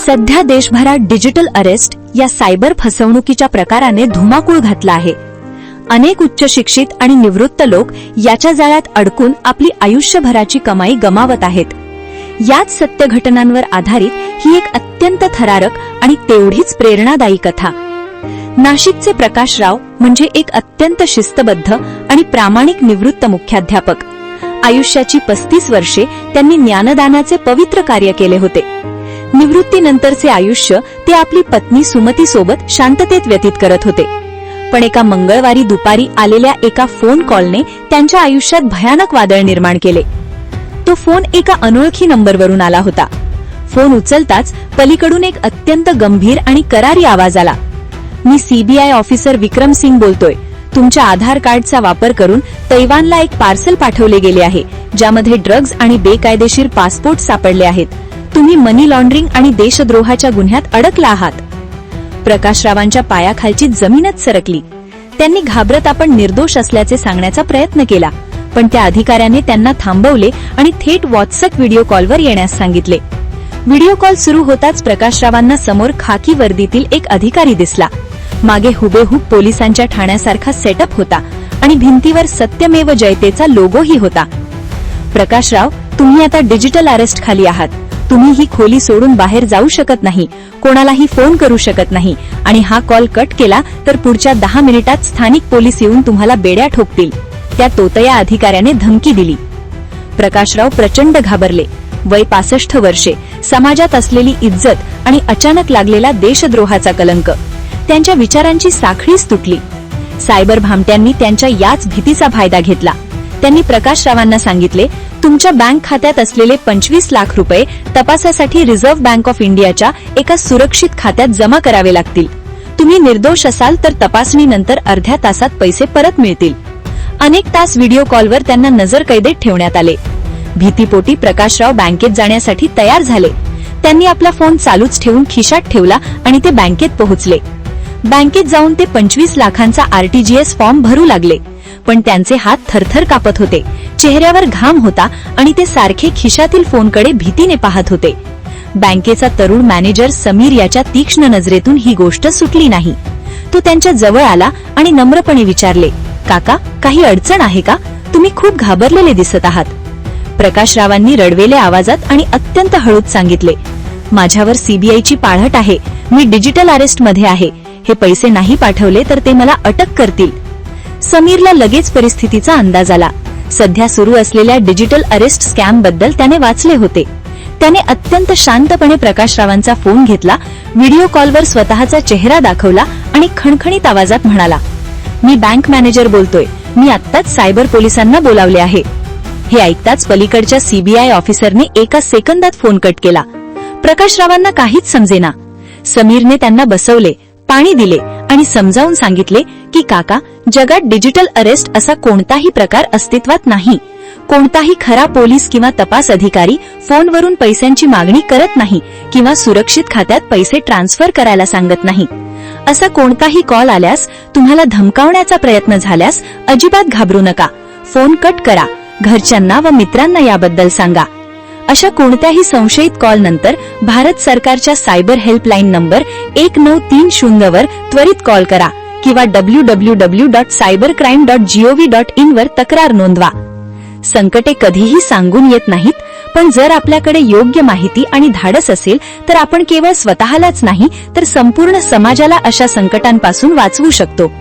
सध्या देशभरात digital arrest या सायबर फसवणुकीच्या प्रकाराने धुमाकूळ घातला आहे. अनेक उच्च शिक्षित आणि निवृत्त लोक याच्या जाळ्यात अडकून आपली आयुष्यभराची कमाई गमावत आहेत. याच सत्य घटनांवर आधारित ही एक अत्यंत थरारक आणि तेवढीच प्रेरणादायी कथा. नाशिकचे प्रकाशराव म्हणजे एक अत्यंत शिस्तबद्ध आणि प्रामाणिक निवृत्त मुख्याध्यापक. आयुष्याची 35 वर्षे त्यांनी ज्ञानदानाचे पवित्र कार्य केले होते. निवृत्तीनंतरचे आयुष्य ते आपली पत्नी सुमतीसोबत शांततेत व्यतीत करत होते. पण एका मंगळवारी दुपारी आलेल्या एका फोन कॉलने त्यांच्या आयुष्यात भयानक वादळ निर्माण केले. तो फोन एका अनोळखी नंबरवरून आला होता. फोन उचलताच पलीकडून एक अत्यंत गंभीर आणि करारी आवाज आला. मी सीबीआय ऑफिसर विक्रम सिंग बोलतोय. तुमच्या आधार कार्डचा वापर करून तैवानला एक पार्सल पाठवले गेले आहे, ज्यामध्ये ड्रग्ज आणि बेकायदेशीर पासपोर्ट सापडले आहेत. तुम्ही मनी लॉन्ड्रिंग आणि देशद्रोहाच्या गुन्ह्यात अडकला आहात. प्रकाशरावांच्या पायाखालची जमीनच सरकली. त्यांनी घाबरत आपण निर्दोष असल्याचे सांगण्याचा प्रयत्न केला, पण त्या अधिकाऱ्याने त्यांना थांबवले आणि थेट व्हॉट्सअप व्हिडिओ कॉलवर येण्यास सांगितले. व्हिडिओ कॉल सुरू होताच प्रकाशरावांना समोर खाकी वर्दीतील एक अधिकारी दिसला. मागे हुबेहूब पोलिसांच्या ठाण्यासारखा सेटअप होता आणि भिंतीवर सत्यमेव जयतेचा लोगोही होता. प्रकाशराव, तुम्ही आता डिजिटल अरेस्ट खाली आहात. तुम्ही ही खोली सोडून बाहेर जाऊ शकत नाही, कोणालाही फोन करू शकत नाही आणि हा कॉल कट केला तर पुढच्या 10 मिनिटात स्थानिक पोलीस येऊन तुम्हाला बेड्या ठोकतील, त्या तोतया अधिकाऱ्याने धमकी दिली. प्रकाशराव प्रचंड घाबरले. वय 65 वर्षे, समाजात असलेली इज्जत आणि अचानक लागलेला देशद्रोहाचा कलंक. त्यांच्या विचारांची साखळीच तुटली. सायबर भामट्यांनी त्यांच्या याच भीतीचा फायदा घेतला. त्यांनी प्रकाशरावांना सांगितले, तुमच्या बँक खात्यात असलेले 25 लाख रुपये तपासासाठी रिझर्व्ह बँक ऑफ इंडियाच्या एका सुरक्षित खात्यात जमा करावे लागतील. तुम्ही निर्दोष असाल तर तपासणीनंतर अर्ध्या तासात पैसे परत मिळतील. अनेक तास व्हिडिओ कॉलवर त्यांना नजरकैदेत ठेवण्यात आले. भीतीपोटी प्रकाशराव बँकेत जाण्यासाठी तयार झाले. त्यांनी आपला फोन चालूच ठेवून खिशात ठेवला आणि ते बँकेत पोहोचले. बँकेत जाऊन ते 25 लाखांचा आरटीजीएस फॉर्म भरू लागले, पण त्यांचे हात थरथर कापत होते, चेहऱ्यावर घाम होता आणि ते सारखे खिशातील फोनकडे भीतीने पाहत होते. बँकेचा तरुण मॅनेजर समीर याच्या तीक्ष्ण नजरेतून ही गोष्ट सुटली नाही. तो त्यांच्या जवळ आला आणि नम्रपणे विचारले, काका, काही अडचण आहे का? तुम्ही खूप घाबरलेले दिसत आहात. प्रकाशरावांनी रडवेल्या आवाजात आणि अत्यंत हळूच सांगितले, माझ्यावर सीबीआयची पाळत आहे. मी डिजिटल अरेस्ट मध्ये आहे. हे पैसे नाही पाठवले तर ते मला अटक करतील. समीरला लगेच परिस्थितीचा अंदाज आला. सध्या सुरू असलेल्या डिजिटल अरेस्ट स्कॅम बद्दल त्याने वाचले होते. त्याने अत्यंत शांतपणे प्रकाशरावांचा फोन घेतला, व्हिडिओ कॉलवर स्वतःचा चेहरा दाखवला आणि खणखणीत आवाजात म्हणाला, मी बँक मॅनेजर बोलतोय. मी आत्ताच सायबर पोलिसांना बोलावले आहे. हे ऐकताच पलीकडच्या सीबीआय ऑफिसरने एका सेकंदात फोन कट केला. प्रकाशरावांना काहीच समजेना. समीरने त्यांना बसवले, पाणी दिले आणि समजावून सांगितले की काका, जगात डिजिटल अरेस्ट असा कोणताही प्रकार अस्तित्वात नाही. कोणताही खरा पोलीस किंवा तपास अधिकारी फोनवरून पैशांची मागणी करत नाही किंवा सुरक्षित खात्यात पैसे ट्रान्सफर करायला सांगत नाही. असा कोणताही कॉल आल्यास, तुम्हाला धमकावण्याचा प्रयत्न झाल्यास अजिबात घाबरू नका. फोन कट करा. घरच्यांना व मित्रांना याबद्दल सांगा. अशा कोणत्याही संशयित कॉल नंतर भारत सरकारच्या सायबर हेल्पलाईन नंबर 1930 वर त्वरित कॉल करा किंवा www.cybercrime.gov.in वर तक्रार नोंदवा. संकटे कधीही सांगून येत नाहीत, पण जर आपल्याकडे योग्य माहिती आणि धाडस असेल तर आपण केवळ स्वतःलाच नाही तर संपूर्ण समाजाला अशा संकटांपासून वाचवू शकतो.